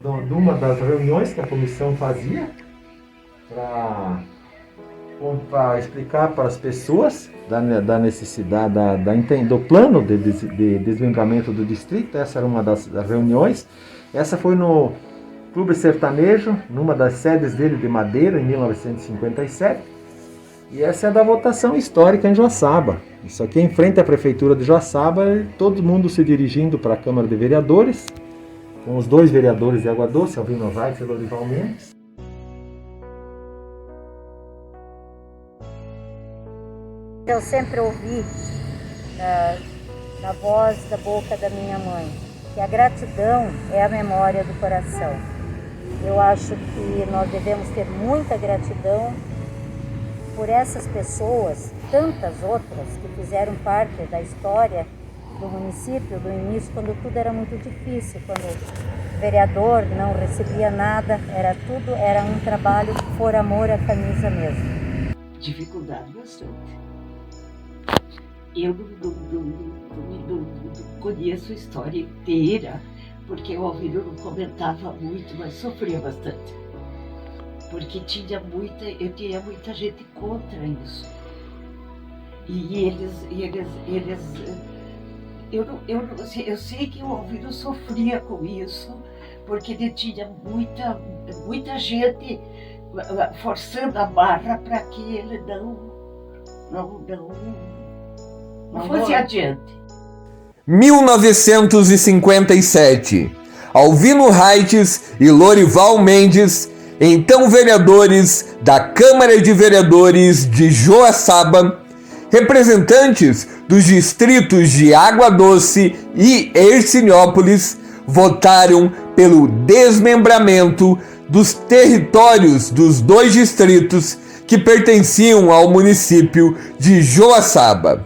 de uma das reuniões que a comissão fazia para explicar para as pessoas da necessidade do plano de desmembramento do distrito. Essa era uma das reuniões. Essa foi no Clube Sertanejo, numa das sedes dele de Madeira, em 1957. E essa é da votação histórica em Joaçaba. Isso aqui é em frente à Prefeitura de Joaçaba, todo mundo se dirigindo para a Câmara de Vereadores, com os dois vereadores de Água Doce, Alvino Reitz e Lorival Mendes. Eu sempre ouvi na voz da boca da minha mãe que a gratidão é a memória do coração. Eu acho que nós devemos ter muita gratidão por essas pessoas, tantas outras que fizeram parte da história do município, do início, quando tudo era muito difícil, quando o vereador não recebia nada, era um trabalho por amor à camisa mesmo. Dificuldade bastante. Eu não conheço a história inteira, porque o Alvino não comentava muito, mas sofria bastante. Porque eu tinha muita gente contra isso. E eu sei que o Alvino sofria com isso, porque ele tinha muita gente forçando a barra para que ele não fosse adiante. 1957. Alvino Reitz e Lorival Mendes, então vereadores da Câmara de Vereadores de Joaçaba, representantes dos distritos de Água Doce e Hercinópolis, votaram pelo desmembramento dos territórios dos dois distritos que pertenciam ao município de Joaçaba.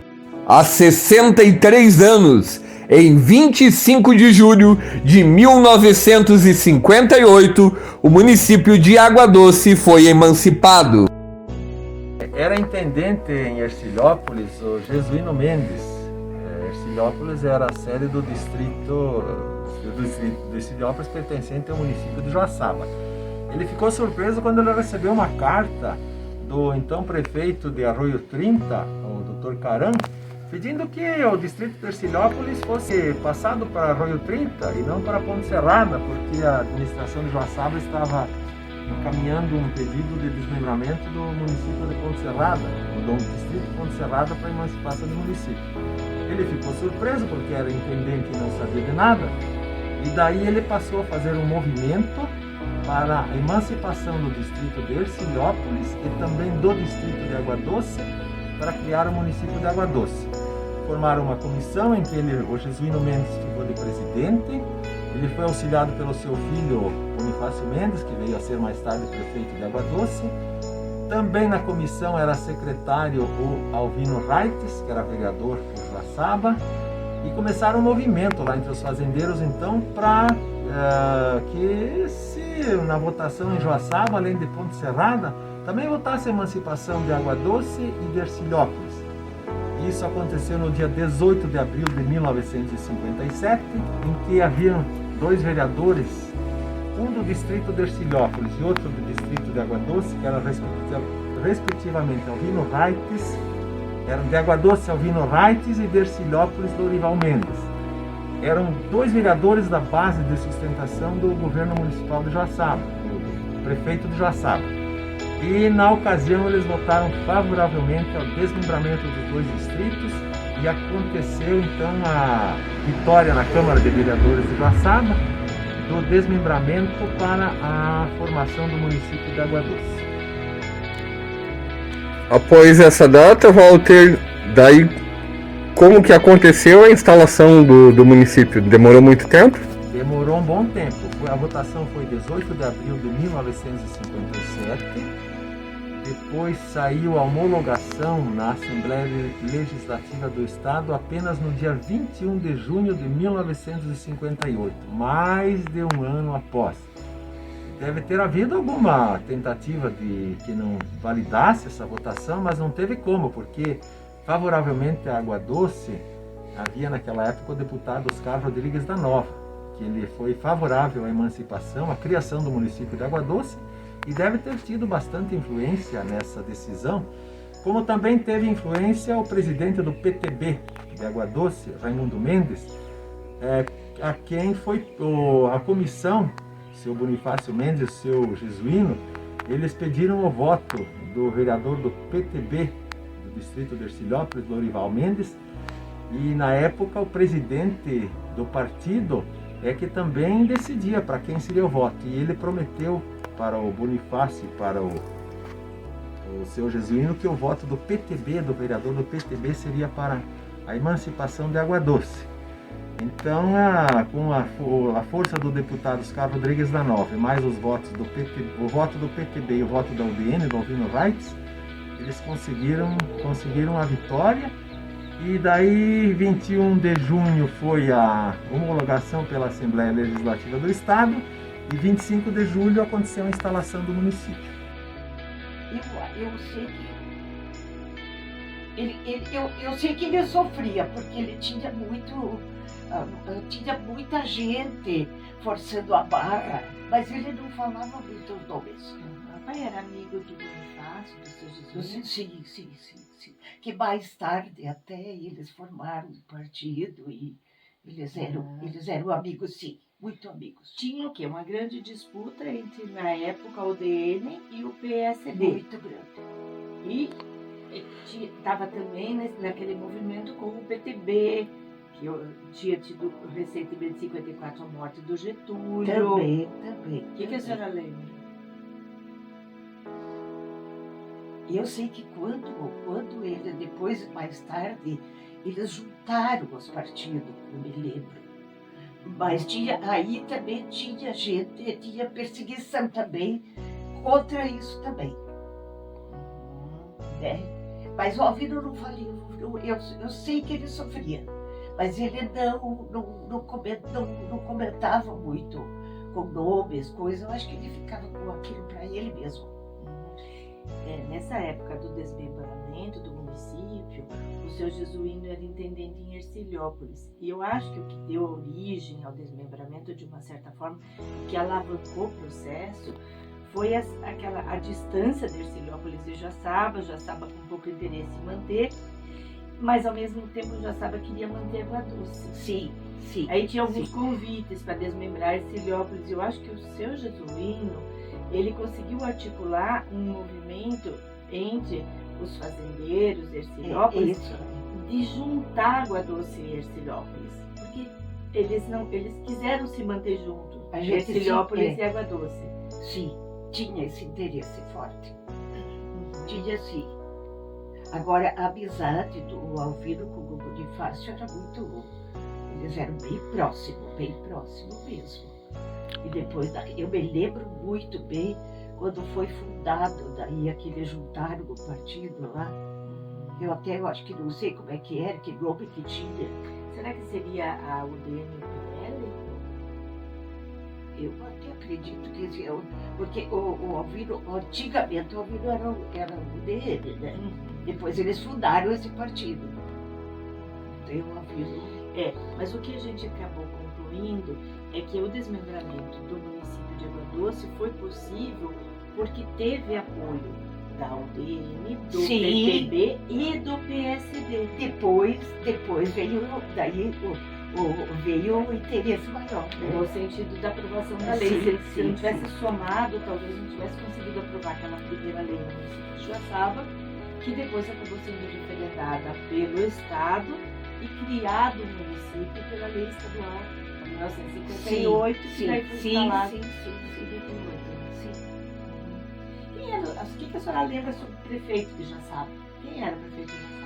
Há 63 anos, em 25 de julho de 1958, o município de Água Doce foi emancipado. Era intendente em Hercinópolis o Jesuíno Mendes. Hercinópolis era a sede do distrito de Hercinópolis pertencente ao município de Joaçaba. Ele ficou surpreso quando ele recebeu uma carta do então prefeito de Arroio 30, o Dr. Caram, pedindo que o distrito de Hercinópolis fosse passado para Arroio 30 e não para Ponte Serrada, porque a administração de Joaçaba estava encaminhando um pedido de desmembramento do município de Ponte Serrada, do distrito de Ponte Serrada, para a emancipação do município. Ele ficou surpreso porque era intendente e não sabia de nada, e daí ele passou a fazer um movimento para a emancipação do distrito de Hercinópolis e também do distrito de Água Doce, para criar o município de Água Doce. Formaram uma comissão em que o Jesuíno Mendes ficou de presidente. Ele foi auxiliado pelo seu filho Bonifácio Mendes, que veio a ser mais tarde prefeito de Água Doce. Também na comissão era secretário o Alvino Reitz, que era vereador por Joaçaba, e começaram um movimento lá entre os fazendeiros, então, para que na votação em Joaçaba, além de Ponte Serrada, também votasse a emancipação de Água Doce e de Hercinópolis. Isso aconteceu no dia 18 de abril de 1957, em que haviam dois vereadores, um do distrito de Hercinópolis e outro do distrito de Água Doce, que eram respectivamente Alvino Reitz, de Água Doce Alvino Reitz e de Hercinópolis Lorival Mendes. Eram dois vereadores da base de sustentação do governo municipal de Joaçaba, do prefeito de Joaçaba. E na ocasião eles votaram favoravelmente ao desmembramento dos dois distritos e aconteceu então a vitória na Câmara de Vereadores de Joaçaba do desmembramento para a formação do município de Água Doce. Após essa data, Walter, daí como que aconteceu a instalação do município? Demorou muito tempo? Demorou um bom tempo. A votação foi 18 de abril de 1957. Depois saiu a homologação na Assembleia Legislativa do Estado apenas no dia 21 de junho de 1958, mais de um ano após. Deve ter havido alguma tentativa de que não validasse essa votação, mas não teve como, porque favoravelmente a Água Doce havia naquela época o deputado Oscar Rodrigues da Nova, que ele foi favorável à emancipação, à criação do município de Água Doce, e deve ter tido bastante influência nessa decisão, como também teve influência o presidente do PTB de Água Doce, Raimundo Mendes, a quem foi a comissão, seu Bonifácio Mendes e o seu Jesuíno, eles pediram o voto do vereador do PTB do distrito de Hercilópolis, Lorival Mendes, e na época o presidente do partido é que também decidia para quem seria o voto, e ele prometeu para o Bonifácio e para o seu Jesuíno que o voto do PTB, do vereador do PTB, seria para a emancipação de Água Doce. Então, com a força do deputado Oscar Rodrigues da Nove, mais os votos do PTB, o voto do PTB e o voto da UDN, do Alvino Reitz, eles conseguiram a vitória. E daí, 21 de junho foi a homologação pela Assembleia Legislativa do Estado, e 25 de julho aconteceu a instalação do município. Eu sei que ele sofria, porque ele tinha muita gente forçando a barra, mas ele não falava muito os nomes. O pai era amigo do Bonifácio, do seu Jesuíno? Sim. Que mais tarde até eles formaram um partido e eles eram amigos, sim, muito amigos. Tinha o quê? Uma grande disputa entre, na época, o UDN e o PSD. Muito grande. E estava também naquele movimento com o PTB, que tinha tido recentemente, em 54, a morte do Getúlio. Também. O que a senhora lembra? Eu sei que quando ele, depois, mais tarde, eles juntaram os partidos, eu me lembro. Mas aí também tinha gente, tinha perseguição também contra isso também. Né? Mas o Alvino não falei, eu sei que ele sofria, mas ele não comentava muito com nomes, coisas. Eu acho que ele ficava com aquilo para ele mesmo. Nessa época do desmembramento do município, o seu Jesuíno era intendente em Hercilópolis. E eu acho que o que deu origem ao desmembramento, de uma certa forma, que alavancou o processo, foi a distância de Hercilópolis e Joaçaba com pouco interesse em manter, mas ao mesmo tempo Joaçaba queria manter Água Doce. Sim. Aí tinha alguns convites para desmembrar Hercilópolis. Eu acho que o seu Jesuíno, ele conseguiu articular um movimento entre os fazendeiros de Hercilópolis de juntar Água Doce e Hercilópolis, porque eles quiseram se manter juntos, Hercilópolis e Água Doce. Sim, tinha esse interesse forte. Tinha sim. Agora, a amizade do Alvino com o Bonifácio era muito... Eles eram bem próximos mesmo. E depois, eu me lembro muito bem quando foi fundado, daí aquele juntaram o partido lá. Eu acho que não sei como é que era, que nome que tinha. Será que seria a UDN e o PL? Eu até acredito que porque o Alvino, antigamente o Alvino era o UDN, né? Depois eles fundaram esse partido. Tem o Alvino. Mas o que a gente acabou concluindo é que o desmembramento do município de Água Doce foi possível porque teve apoio da UDN, do PTB e do PSD. Depois veio o interesse maior, né? No sentido da aprovação da lei. Se não tivesse somado, talvez não tivesse conseguido aprovar aquela primeira lei no município de Joaçaba, que depois acabou sendo referendada pelo Estado e criado o município pela lei estadual de 1958, que daí foi instalado em 1958. O que a senhora lembra sobre o prefeito de Joaçaba? Quem era o prefeito de Joaçaba?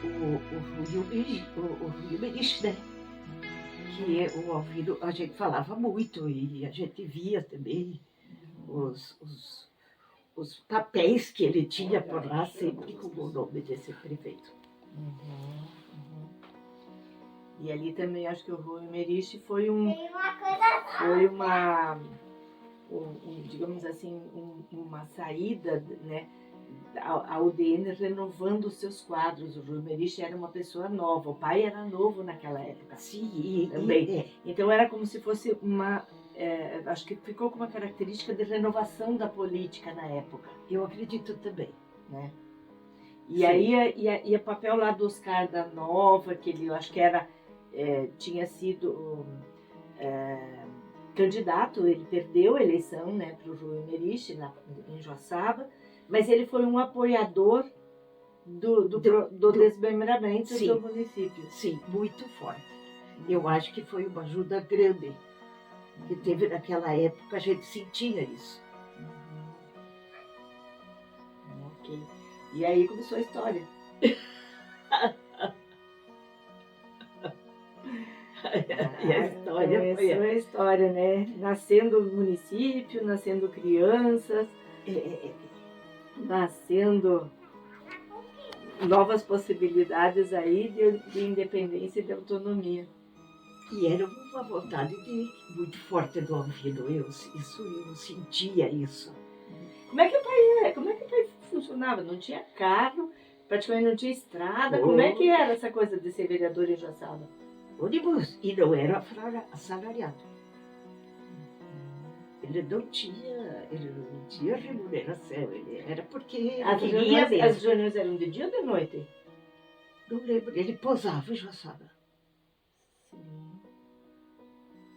O Rui Merich, né? Que o Alvino, a gente falava muito e a gente via também os papéis que ele tinha por lá, sempre com o nome desse prefeito. E ali também acho que o Rui Merich foi digamos assim, uma saída, né, a UDN renovando os seus quadros. O Rui Merich era uma pessoa nova, o pai era novo naquela época. Sim, também. Então era como se fosse acho que ficou com uma característica de renovação da política na época. Eu acredito também. Né? E aí o papel lá do Oscar da Nova, que ele, eu acho que tinha sido candidato, ele perdeu a eleição, né, para o Rui Merich em Joaçaba, mas ele foi um apoiador do desmembramento do município. Sim, muito forte. Eu acho que foi uma ajuda grande que teve naquela época, a gente sentia isso. Ok. E aí começou a história. E a história foi a história, né? Nascendo o município, nascendo crianças, nascendo novas possibilidades aí de independência e de autonomia. E era uma vontade muito forte do Alvino. Eu sentia isso. Como é que o pai funcionava? Não tinha carro, praticamente não tinha estrada. Como é que era essa coisa de ser vereador em Joaçaba? Ônibus, e não era assalariado. Ele não tinha remuneração, ele era porque queria mesmo. As reuniões eram de dia ou de noite? Não lembro, ele posava em Joaçaba.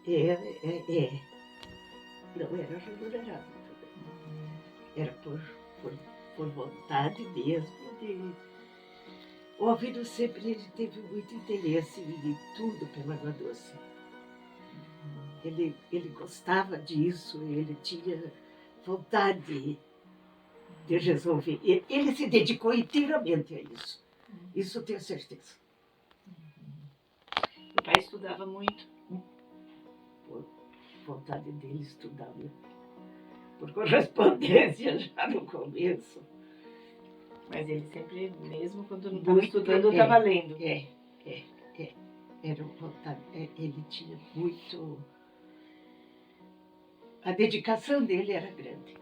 Sim. Não era remunerado também. Era por vontade mesmo de... O Alvino sempre teve muito interesse em tudo pela Água Doce. Ele gostava disso, ele tinha vontade de resolver. Ele se dedicou inteiramente a isso. Isso eu tenho certeza. O pai estudava muito. Por vontade dele estudar, por correspondência já no começo. Mas ele sempre, mesmo quando não estava estudando, estava lendo. Era vontade. Ele tinha muito... A dedicação dele era grande.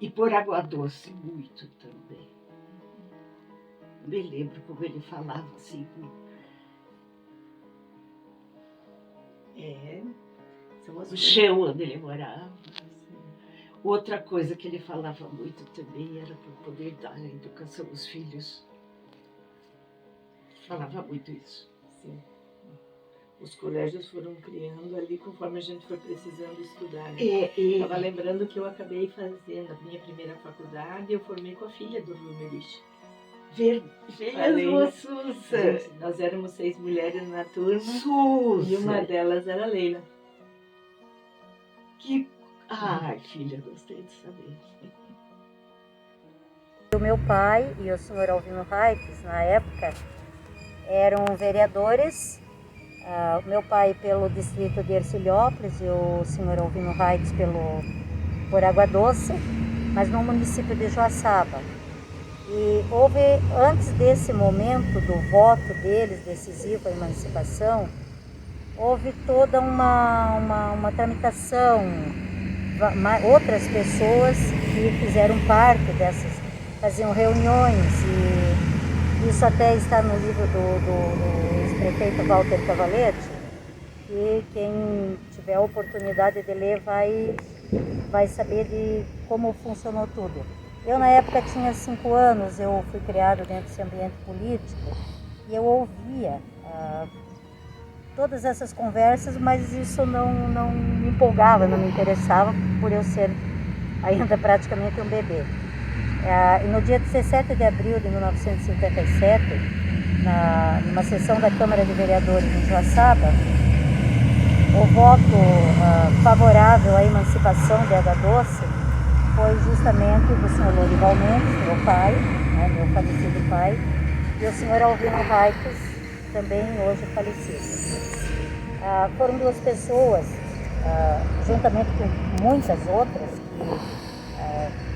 E por Água Doce, muito também. Me lembro como ele falava assim. O chão onde ele morava. Outra coisa que ele falava muito também era para poder dar a educação aos filhos. Falava muito isso. Sim. Os colégios foram criando ali conforme a gente foi precisando estudar. Né? Estava lembrando que eu acabei fazendo a minha primeira faculdade, eu formei com a filha do Rui Merich. Susa! Nós éramos 6 mulheres na turma. Susa! E uma delas era a Leila. Ai, filha, gostei de saber. O meu pai e o senhor Alvino Raikes, na época, eram vereadores. O meu pai pelo distrito de Hercilópolis e o senhor Alvino Raikes por Água Doce, mas no município de Joaçaba. E houve, antes desse momento do voto deles, decisivo à emancipação, houve toda uma tramitação, outras pessoas que fizeram parte dessas, faziam reuniões, e isso até está no livro do ex-prefeito Walter Cavaletti, e quem tiver a oportunidade de ler vai saber de como funcionou tudo. Eu na época tinha 5 anos, eu fui criado dentro desse ambiente político, e eu ouvia todas essas conversas, mas isso não me empolgava, não me interessava, por eu ser ainda praticamente um bebê. E no dia 17 de abril de 1957, numa sessão da Câmara de Vereadores em Joaçaba, o voto favorável à emancipação de Água Doce foi justamente do senhor Lorival Mendes, meu pai, né, meu falecido pai, e o senhor Alvino Raikes, também hoje falecido. Foram 2 pessoas, juntamente com muitas outras,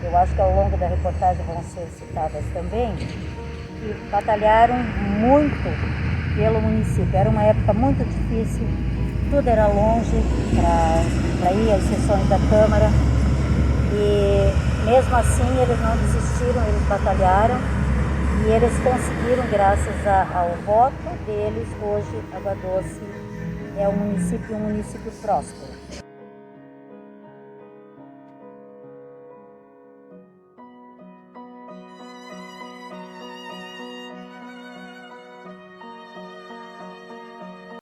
que eu acho que ao longo da reportagem vão ser citadas também, que batalharam muito pelo município. Era uma época muito difícil, tudo era longe para ir às sessões da Câmara, e mesmo assim eles não desistiram, eles batalharam e eles conseguiram, graças ao voto deles, hoje Água Doce é um município próspero.